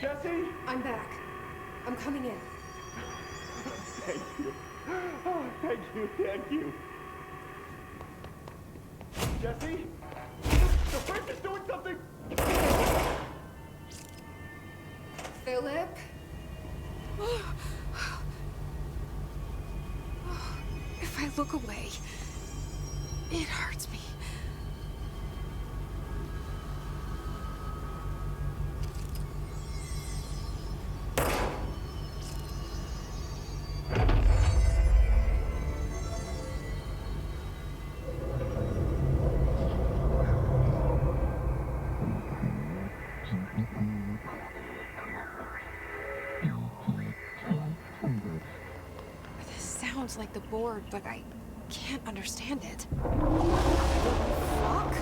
Jesse? I'm back. I'm coming in. Thank you. Oh, thank you, thank you. Jesse? The fridge is doing something! Philip? If I look away, it hurts me. This sounds like the board, but I can't understand it. Fuck?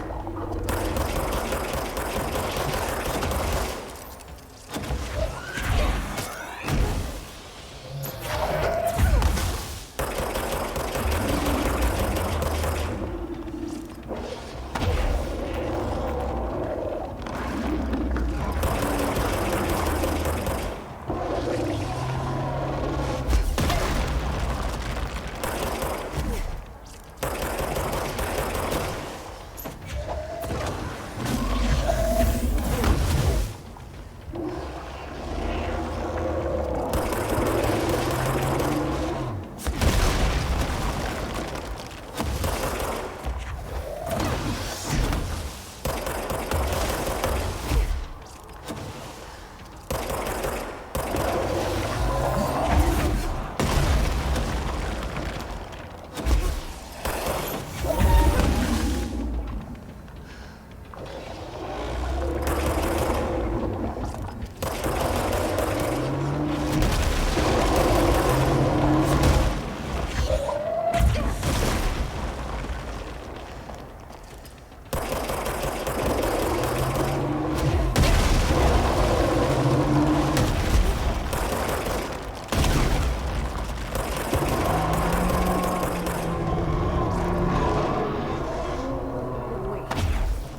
Wait,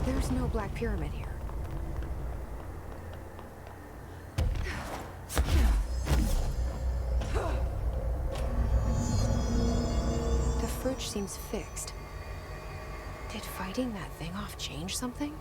there's no Black Pyramid here. The fridge seems fixed. Did fighting that thing off change something?